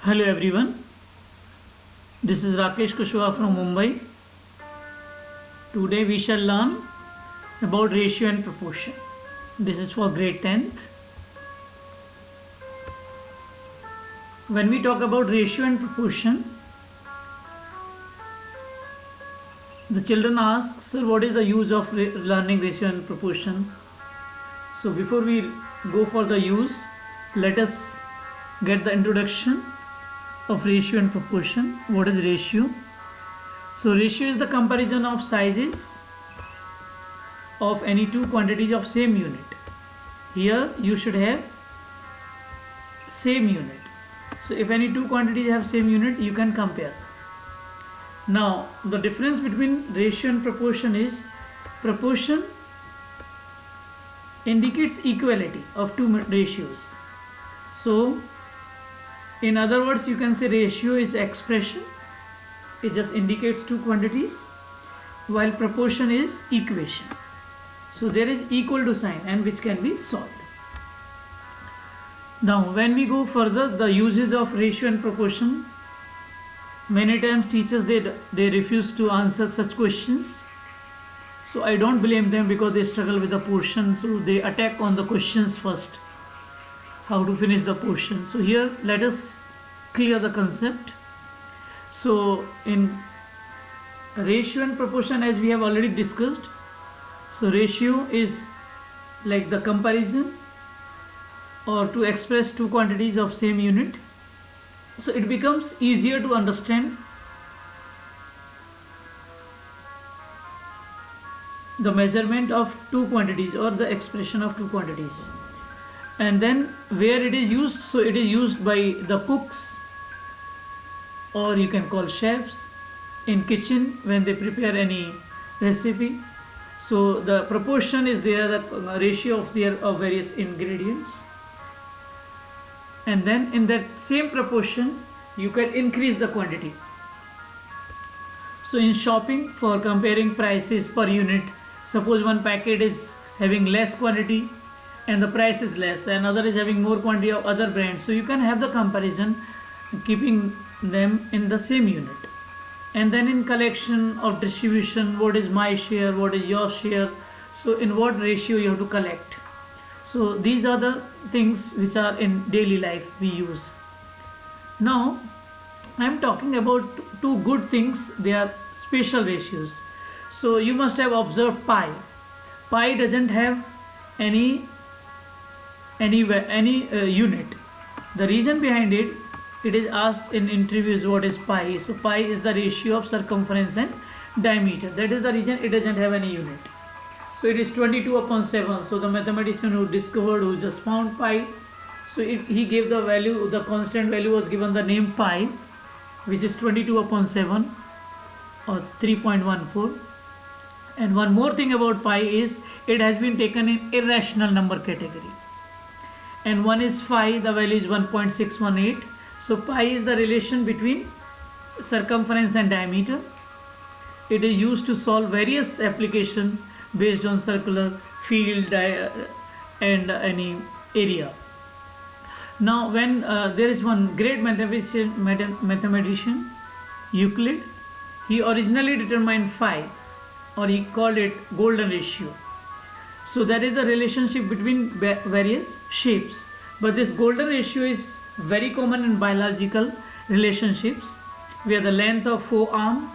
Hello everyone, this is Rakesh Kushwaha from Mumbai. Today we shall learn about ratio and proportion. This is for grade 10th. When we talk about ratio and proportion, the children ask, sir, what is the use of learning ratio and proportion? So before we go for the use, let us get the introduction of ratio and proportion. What is ratio? So ratio is the comparison of sizes of any two quantities of same unit. Here you should have same unit. So if any two quantities have same unit, you can compare. Now the difference between ratio and proportion is proportion indicates equality of two ratios. So in other words, you can say ratio is expression. It just indicates two quantities, while proportion is equation. So there is equal to sign and which can be solved. Now when we go further, the uses of ratio and proportion, many times teachers they refuse to answer such questions. So I don't blame them because they struggle with the portion, so they attack on the questions first, how to finish the portion. So here let us clear the concept. So in ratio and proportion, as we have already discussed, so ratio is like the comparison or to express two quantities of same unit. So it becomes easier to understand the measurement of two quantities or the expression of two quantities. And then where it is used, so it is used by the cooks, or you can call chefs in kitchen when they prepare any recipe. So the proportion is there, the ratio of various ingredients, and then in that same proportion you can increase the quantity. So in shopping, for comparing prices per unit, suppose one packet is having less quantity and the price is less, and other is having more quantity of other brands, so you can have the comparison keeping them in the same unit. And then in collection or distribution, what is my share, what is your share, so in what ratio you have to collect. So these are the things which are in daily life we use. Now I am talking about two good things, they are special ratios. So you must have observed pi. Pi doesn't have any unit. The reason behind it, it is asked in interviews what is pi. So pi is the ratio of circumference and diameter. That is the reason it doesn't have any unit. So it is 22/7. So the mathematician who just found pi, so he gave the value, the constant value was given the name pi, which is 22/7 or 3.14. And one more thing about pi is it has been taken in irrational number category. And one is phi, the value is 1.618. So pi is the relation between circumference and diameter. It is used to solve various applications based on circular field and any area. Now when there is one great mathematician, Euclid, he originally determined phi, or he called it golden ratio. So that is the relationship between various shapes. But this golden ratio is very common in biological relationships, where the length of forearm,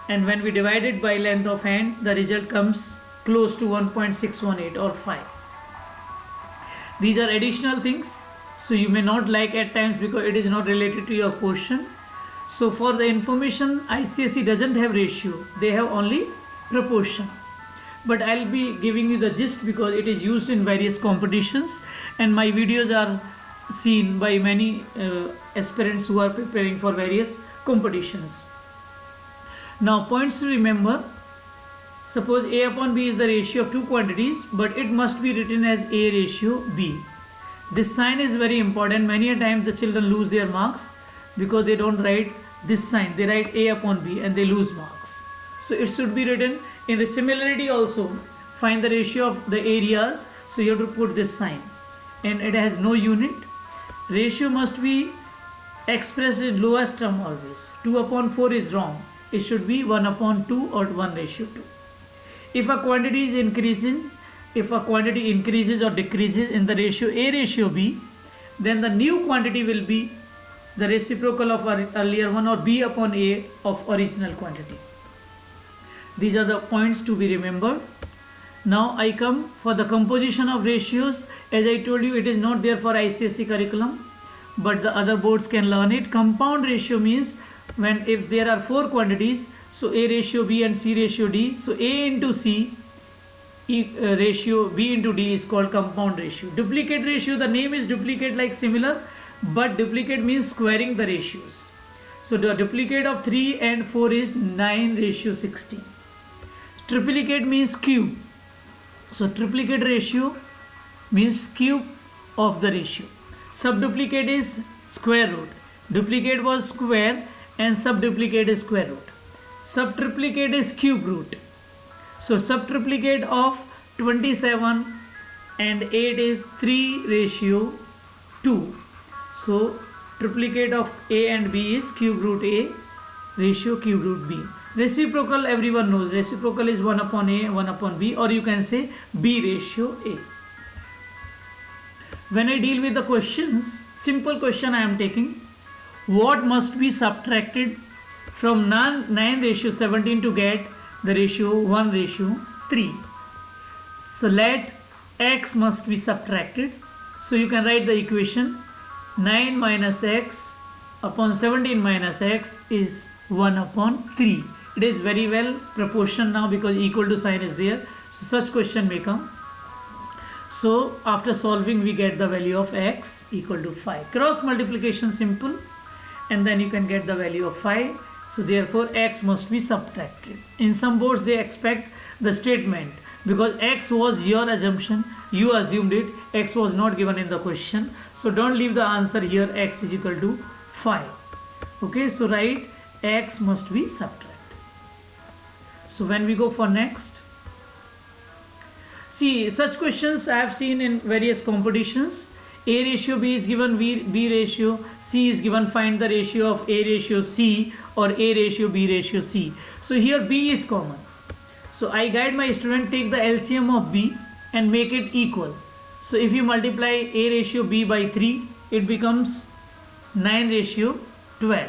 and when we divide it by length of hand, the result comes close to 1.618 or 5. These are additional things, so you may not like at times because it is not related to your portion. So for the information, ICSE doesn't have ratio, they have only proportion. But I'll be giving you the gist because it is used in various competitions, and my videos are seen by many aspirants who are preparing for various competitions. Now points to remember, suppose A upon B is the ratio of two quantities, but it must be written as A ratio B. This sign is very important. Many a times the children lose their marks because they don't write this sign, they write A upon B and they lose marks. So it should be written in the similarity also. Find the ratio of the areas, so you have to put this sign, and it has no unit. Ratio must be expressed in lowest term always. 2 upon 4 is wrong. It should be 1 upon 2 or 1:2. If a quantity is increasing, if a quantity increases or decreases in the ratio A ratio B, then the new quantity will be the reciprocal of our earlier one, or B upon A of original quantity. These are the points to be remembered. Now I come for the composition of ratios. As I told you, it is not there for ICSE curriculum, but the other boards can learn it. Compound ratio means when if there are 4 quantities, so A ratio B and C ratio D, so A into C ratio B into D is called compound ratio. Duplicate ratio, the name is duplicate like similar, but duplicate means squaring the ratios. So the duplicate of 3 and 4 is 9:16. Triplicate means cube. So triplicate ratio means cube of the ratio. Subduplicate is square root. Duplicate was square and subduplicate is square root. Subtriplicate is cube root. So subtriplicate of 27 and 8 is 3:2. So triplicate of A and B is cube root A ratio cube root B. Reciprocal, everyone knows. Reciprocal is 1 upon A, 1 upon B, or you can say B ratio A. When I deal with the questions, simple question I am taking. What must be subtracted from 9:17 to get the ratio 1:3? So let x must be subtracted. So you can write the equation 9 minus x upon 17 minus x is 1 upon 3. It is very well proportion now because equal to sign is there. So such question may come. So after solving we get the value of x equal to 5. Cross multiplication simple, and then you can get the value of 5. So therefore x must be subtracted. In some boards they expect the statement, because x was your assumption, you assumed it, x was not given in the question. So don't leave the answer here x is equal to 5. Okay, so write x must be subtracted. So when we go for next, see such questions I have seen in various competitions. A ratio B is given, B ratio C is given, find the ratio of A ratio C or A ratio B ratio C. So here B is common. So I guide my student, take the LCM of B and make it equal. So if you multiply A ratio B by 3, it becomes 9:12.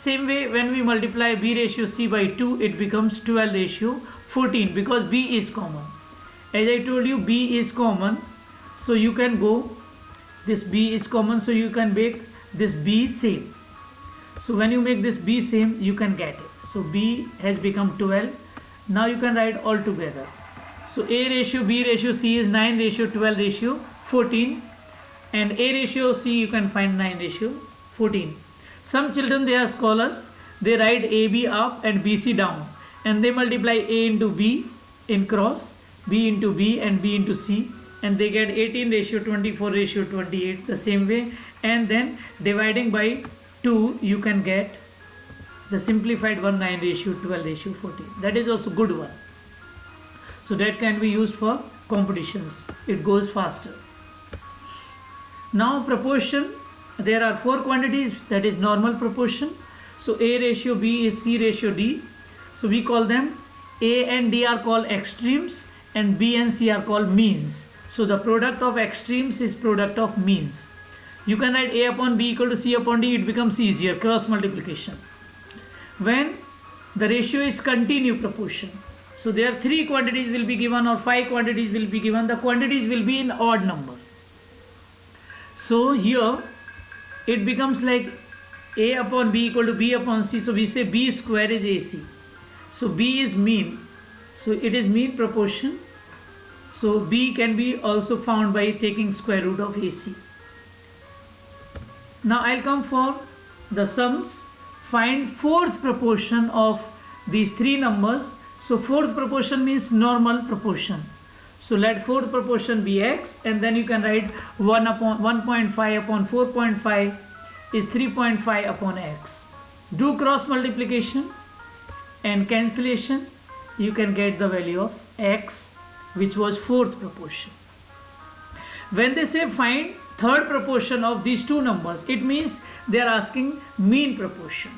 Same way when we multiply B ratio C by 2, it becomes 12:14 because B is common. As I told you, B is common, so you can go, this B is common, so you can make this B same. So when you make this B same, you can get it. So B has become 12. Now you can write all together. So A ratio B ratio C is 9:12:14, and A ratio C you can find 9:14. Some children, they are scholars, they write AB up and BC down, and they multiply A into B in cross, B into B and B into C, and they get 18:24:28 the same way, and then dividing by 2 you can get the simplified one 9:12:14. That is also good one. So that can be used for competitions. It goes faster. Now proportion, there are 4 quantities, that is normal proportion. So A ratio B is C ratio D. So we call them, A and D are called extremes and B and C are called means. So the product of extremes is product of means. You can write A upon B equal to C upon D, it becomes easier, cross multiplication. When the ratio is continuous proportion, so there are 3 quantities will be given or 5 quantities will be given, the quantities will be in odd number. So here it becomes like A upon B equal to B upon C, so we say B square is AC. So B is mean, so it is mean proportion. So B can be also found by taking square root of AC. Now I'll come for the sums. Find 4th proportion of these 3 numbers. So 4th proportion means normal proportion. So let 4th proportion be x, and then you can write 1 upon 1.5 upon 4.5 is 3.5 upon x. Do cross multiplication and cancellation, you can get the value of x, which was 4th proportion. When they say find third proportion of these two numbers. It means they are asking mean proportion.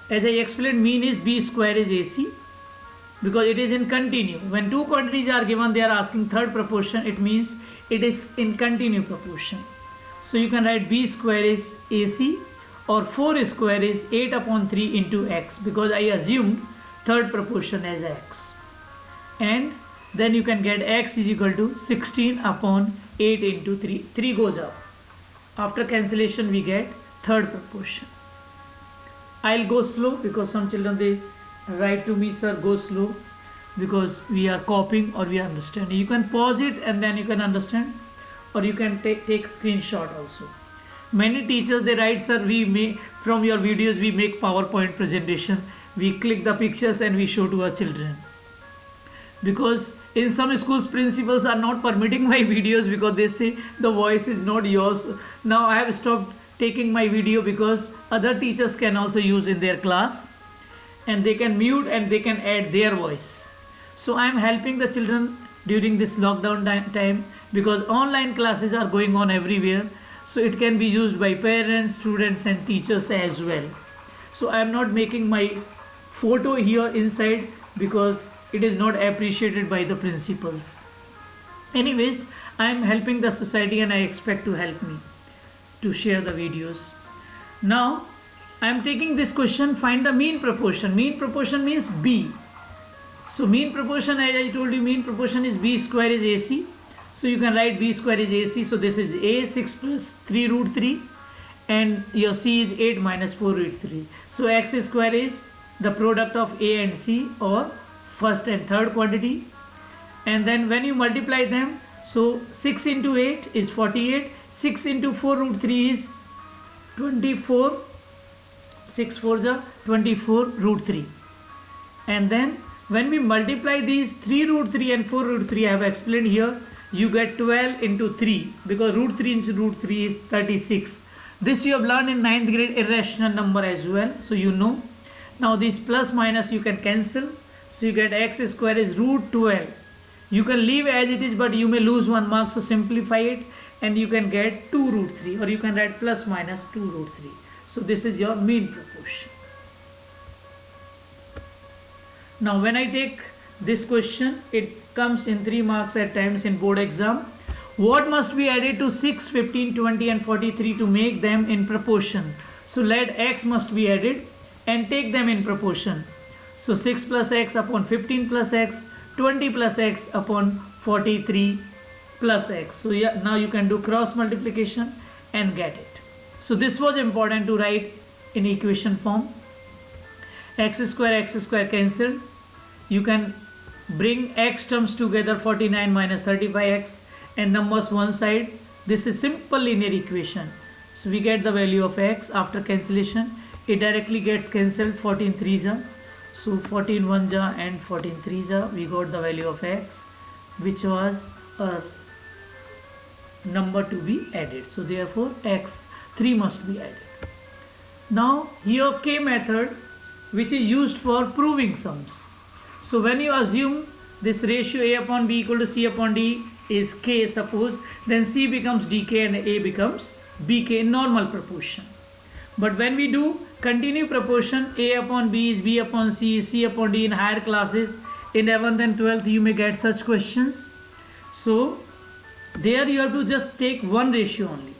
As I explained, mean is b square is AC, because it is in continue. When two quantities are given, they are asking third proportion. It means it is in continue proportion. So you can write b square is AC, or 4 square is 8 upon 3 into x, because I assumed third proportion as x. And then you can get x is equal to 16 upon 8 into 3. 3 goes up. After cancellation we get third proportion. I'll go slow because some children they write to me, sir, go slow, because we are copying or we are understanding. You can pause it and then you can understand, or you can take screenshot also. Many teachers they write, sir, we make from your videos we make PowerPoint presentation, we click the pictures and we show to our children. Because in some schools principals are not permitting my videos because they say the voice is not yours. Now I have stopped taking my video because other teachers can also use in their class, and they can mute and they can add their voice. So I am helping the children during this lockdown time, because online classes are going on everywhere, so it can be used by parents, students and teachers as well. So I am not making my photo here inside because it is not appreciated by the principals. Anyways, I am helping the society and I expect to help me to share the videos. Now I am taking this question, find the mean proportion. Mean proportion means b. So mean proportion, as I told you, mean proportion is b square is AC. So you can write b square is AC. So this is a 6 plus 3 root 3, and your c is 8 minus 4 root 3. So x square is the product of a and c, or first and third quantity. And then when you multiply them, so 6 into 8 is 48, 6 into 4 root 3 is 24, 6 4s are 24 root 3. And then when we multiply these 3 root 3 and 4 root 3, I have explained here, you get 12 into 3, because root 3 into root 3 is 36. This you have learned in 9th grade irrational number as well, so you know. Now this plus minus you can cancel, so you get x square is root 12. You can leave as it is, but you may lose 1 mark, so simplify it and you can get 2 root 3, or you can write plus minus 2 root 3. So this is your mean proportion. Now when I take this question, it comes in 3 marks at times in board exam. What must be added to 6, 15, 20 and 43 to make them in proportion? So let x must be added and take them in proportion. So 6 plus x upon 15 plus x, 20 plus x upon 43 plus x. So yeah, now you can do cross multiplication and get it. So this was important to write in equation form. X square cancelled. You can bring x terms together, 49 minus 35x, and numbers one side. This is simple linear equation. So we get the value of x after cancellation. It directly gets cancelled, 14 3s are. So 14 1s are and 14 3s are. We got the value of x, which was a number to be added. So therefore x 3 must be added. Now here k method, which is used for proving sums. So when you assume this ratio a upon b equal to c upon d is k, suppose, then c becomes dk and a becomes bk in normal proportion. But when we do continue proportion, a upon b is b upon c, c upon d in higher classes, in 11th and 12th you may get such questions. So there you have to just take one ratio only.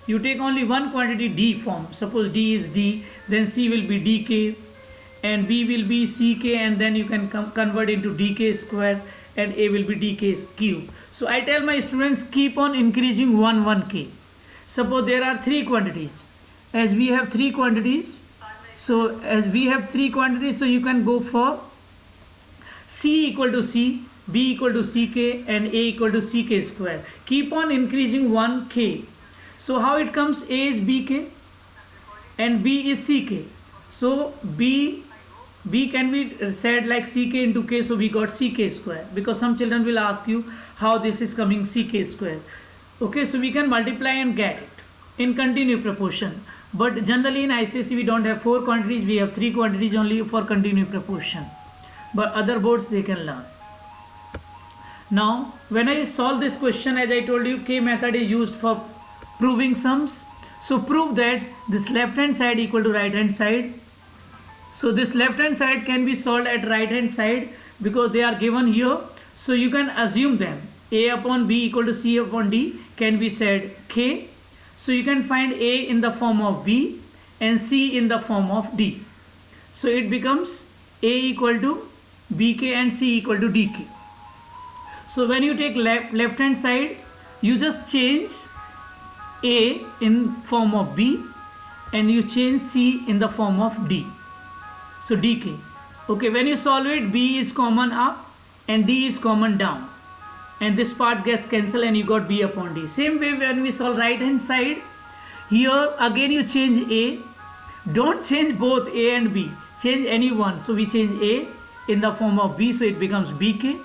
You take only one quantity d form. Suppose d is d, then c will be dk and b will be ck, and then you can convert into dk square and a will be dk cube. So I tell my students, keep on increasing 1k. Suppose there are 3 quantities. As we have 3 quantities, so you can go for c equal to c, b equal to ck and a equal to ck square. Keep on increasing 1k. So how it comes? A is bk and b is ck. So b can be said like ck into k, so we got ck square, because some children will ask you how this is coming ck square. Okay, so we can multiply and get it in continuous proportion. But generally in ICSE we don't have 4 quantities, we have 3 quantities only for continuous proportion. But other boards they can learn. Now when I solve this question, as I told you, k method is used for proving sums. So prove that this left hand side equal to right hand side. So this left hand side can be solved at right hand side because they are given here. So you can assume them. A upon B equal to C upon D can be said K. So you can find A in the form of B and C in the form of D. So it becomes A equal to BK and C equal to DK. So when you take left hand side, you just change A in form of B and you change C in the form of D. So DK. Okay, when you solve it, B is common up and D is common down. And this part gets cancelled and you got B upon D. Same way when we solve right hand side, here again you change A. Don't change both A and B. Change any one. So we change A in the form of B, so it becomes BK.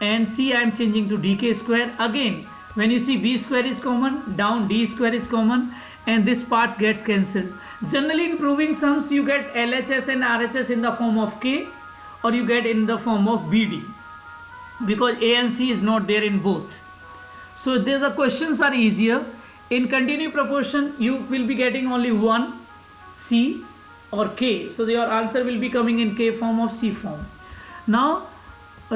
And C I am changing to DK square. Again, when you see B square is common, down D square is common, and this part gets cancelled. Generally in proving sums, you get LHS and RHS in the form of K, or you get in the form of BD, because A and C is not there in both. So the questions are easier. In continuous proportion, you will be getting only one, C or K. So your answer will be coming in K form or C form. Now,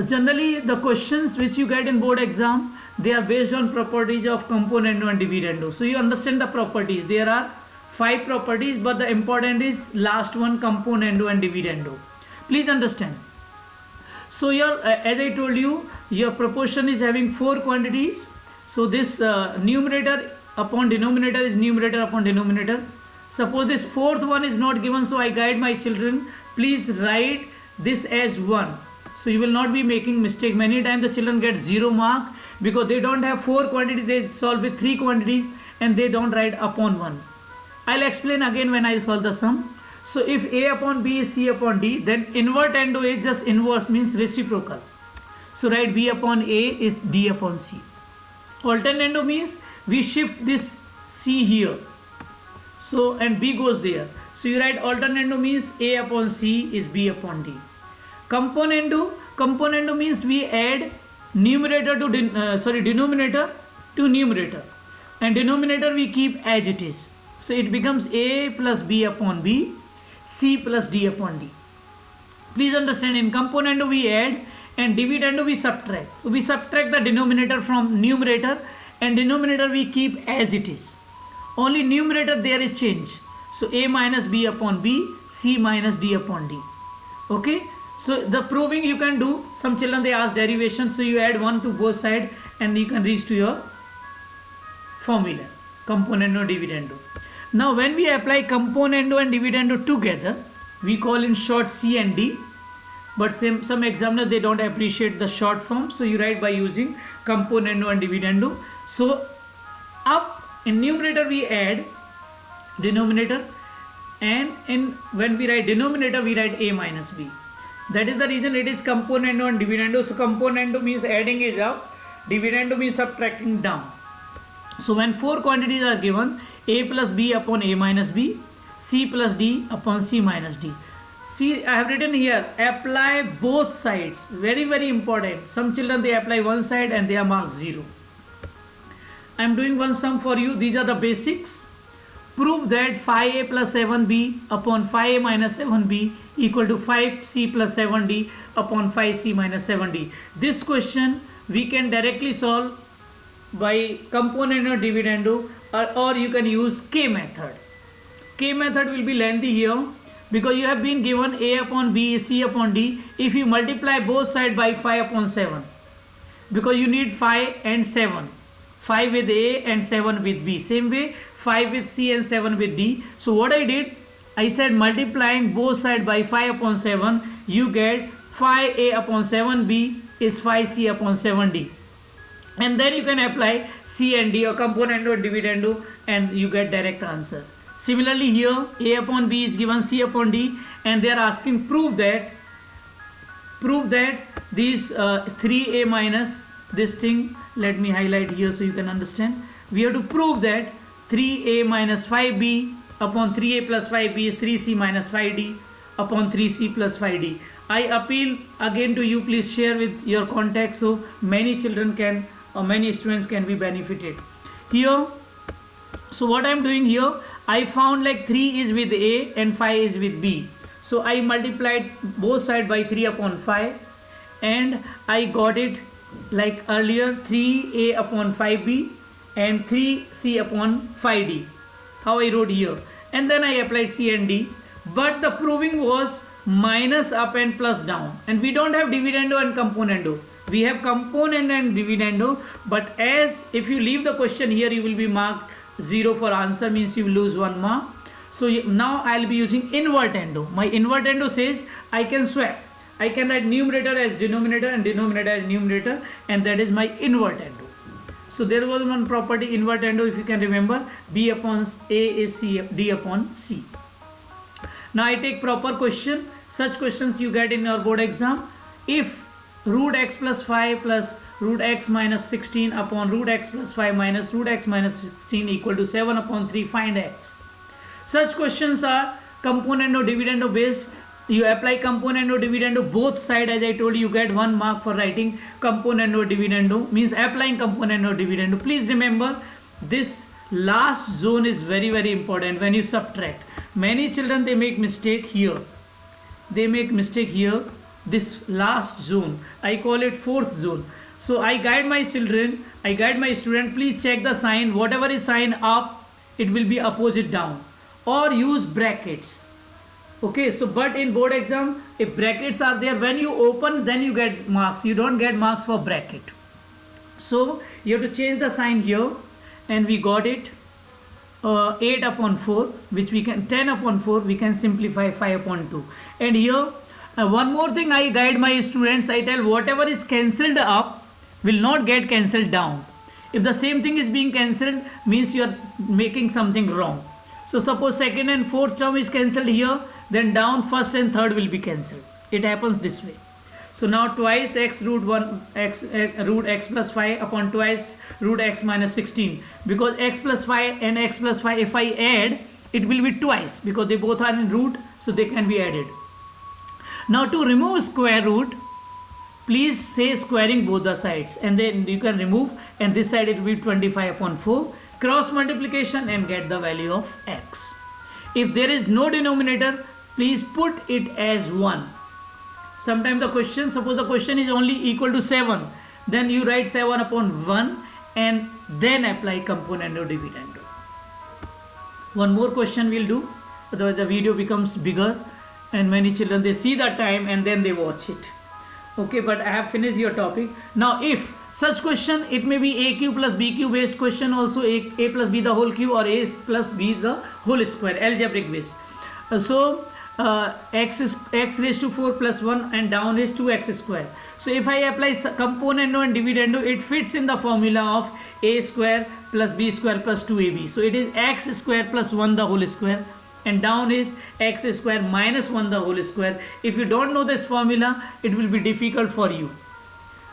generally the questions which you get in board exam, they are based on properties of componendo and dividendo. So you understand the properties. There are 5 properties, but the important is last one, componendo and dividendo. Please understand. So your, as I told you, your proportion is having 4 quantities. So this numerator upon denominator is numerator upon denominator. Suppose this fourth one is not given, so I guide my children, please write this as 1. So you will not be making mistake. Many times the children get 0 mark because they don't have 4 quantities, they solve with 3 quantities and they don't write upon 1. I'll explain again when I solve the sum. So if A upon B is C upon D, then invert endo is just inverse, means reciprocal. So write B upon A is D upon C. Alternando means we shift this C here. So and B goes there. So you write alternando means A upon C is B upon D. Componendo means we add numerator to denominator to numerator, and denominator we keep as it is. So it becomes A plus B upon B, C plus D upon D. Please understand, in componendo we add and dividendo we subtract. So we subtract the denominator from numerator and denominator we keep as it is. Only numerator there is change. So A minus B upon B, C minus D upon D. Okay. So the proving you can do. Some children they ask derivation. So you add 1 to both sides and you can reach to your formula. Componendo, dividendo. Now when we apply componendo and dividendo together, we call in short C and D. But some examiners they don't appreciate the short form. So you write by using componendo and dividendo. So up in numerator we add denominator, and in when we write denominator we write A minus B. That is the reason it is componendo and dividendo. So componendo means adding is up, dividendo means subtracting down. So when 4 quantities are given, A plus B upon A minus B, C plus D upon C minus D. See, I have written here, apply both sides. Very, very important. Some children they apply one side and they are marked 0. I am doing one sum for you. These are the basics. Prove that 5A plus 7B upon 5A minus 7B equal to 5C plus 7D upon 5C minus 7D. This question we can directly solve by componendo dividendo, or you can use K method. K method will be lengthy here because you have been given A upon B is C upon D. If you multiply both sides by 5 upon 7, because you need 5 and 7, 5 with A and 7 with B. Same way 5 with C and 7 with D. So what I did, I said multiplying both sides by 5 upon 7, you get 5A upon 7B is 5C upon 7D. And then you can apply C and D or componendo and dividendo and you get direct answer. Similarly here A upon B is given C upon D, and they are asking prove that these 3A minus this thing, let me highlight here so you can understand. We have to prove that 3A minus 5B upon 3A plus 5B is 3C minus 5D upon 3C plus 5D. I appeal again to you, please share with your contacts so many children can or many students can be benefited. Here So what I'm doing here, I found like 3 is with A and 5 is with B. So I multiplied both sides by 3 upon 5 and I got it like earlier 3A upon 5B and 3C upon 5D. How I wrote here. And then I applied C and D. But the proving was minus up and plus down. And we don't have dividendo and componendo. We have component and dividendo. But as if you leave the question here, you will be marked 0 for answer, means you will lose 1 mark. So now I'll be using invertendo. My invertendo says I can swap. I can write numerator as denominator and denominator as numerator, and that is my invertendo. So there was one property invertendo, if you can remember, B upon A is C, D upon C. Now I take proper question. Such questions you get in your board exam. If root x plus 5 plus root x minus 16 upon root x plus 5 minus root x minus 16 equal to 7 upon 3, find x. Such questions are componendo dividendo based. You apply componendo dividendo both sides, as I told you, you get 1 mark for writing componendo dividendo, means applying componendo dividendo. Please remember, this last zone is very important when you subtract. Many children, they make mistake here. They make mistake here. This last zone, I call it fourth zone. So I guide my children, I guide my student, please check the sign. Whatever is sign up, it will be opposite down, or use brackets. Okay, so but in board exam, if brackets are there, when you open, then you get marks. You don't get marks for bracket. So you have to change the sign here, and we got it 8 upon 4, which we can 10 upon 4, we can simplify 5 upon 2. And here one more thing, I guide my students, I tell whatever is cancelled up will not get cancelled down. If the same thing is being cancelled, means you are making something wrong. So suppose second and fourth term is cancelled here, then down first and third will be cancelled. It happens this way. So now twice x root 1 x root x plus 5 upon twice root x minus 16, because x plus 5 and x plus 5, if I add, it will be twice, because they both are in root, so they can be added. Now to remove square root, please say squaring both the sides, and then you can remove, and this side it will be 25 upon 4, cross multiplication and get the value of x. If there is no denominator, please put it as 1. Sometimes the question, suppose the question is only equal to 7, then you write 7 upon 1 and then apply componendo dividendo. One more question we'll do, otherwise the video becomes bigger and many children, they see the time and then they watch it. Okay, but I have finished your topic. Now if such question, it may be a cube plus b cube based question, also a plus b the whole cube, or a plus b the whole square, algebraic based. X raised to 4 plus 1 and down is 2x square. So if I apply componendo and dividendo, it fits in the formula of a square plus b square plus 2ab. So it is x square plus 1 the whole square, and down is x square minus 1 the whole square. If you don't know this formula, it will be difficult for you.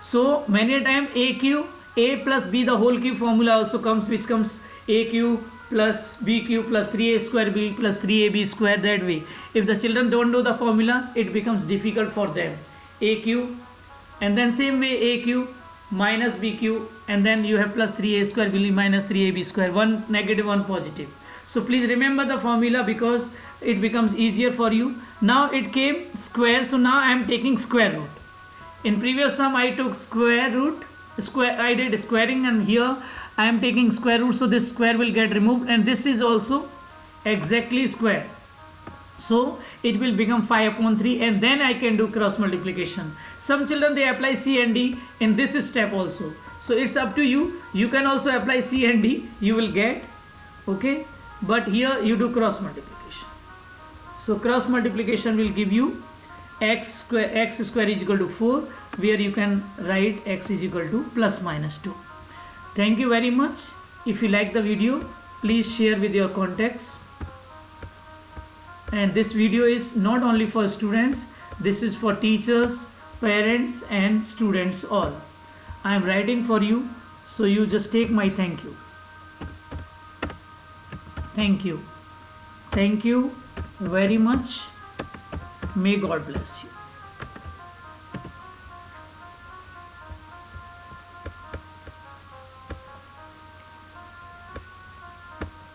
So many a time a plus b the whole cube formula also comes, which comes a cube plus b cube plus 3a square b plus 3ab square, that way. If the children don't know the formula, it becomes difficult for them. A cube, and then same way a cube minus b cube, and then you have plus 3a square b minus 3ab square, one negative, one positive. So please remember the formula, because it becomes easier for you. Now it came square, so now I am taking square root. In previous sum I took square root, I did squaring, and here I am taking square root, so this square will get removed, and this is also exactly square. So it will become 5 upon 3, and then I can do cross multiplication. Some children, they apply C and D in this step also. So it's up to you. You can also apply C and D, you will get, okay. But here you do cross multiplication. So cross multiplication will give you x square is equal to 4, where you can write x is equal to plus minus 2. Thank you very much. If you like the video, please share with your contacts. And this video is not only for students, this is for teachers, parents and students all. I am writing for you, so you just take my thank you. Thank you. Thank you very much. May God bless you.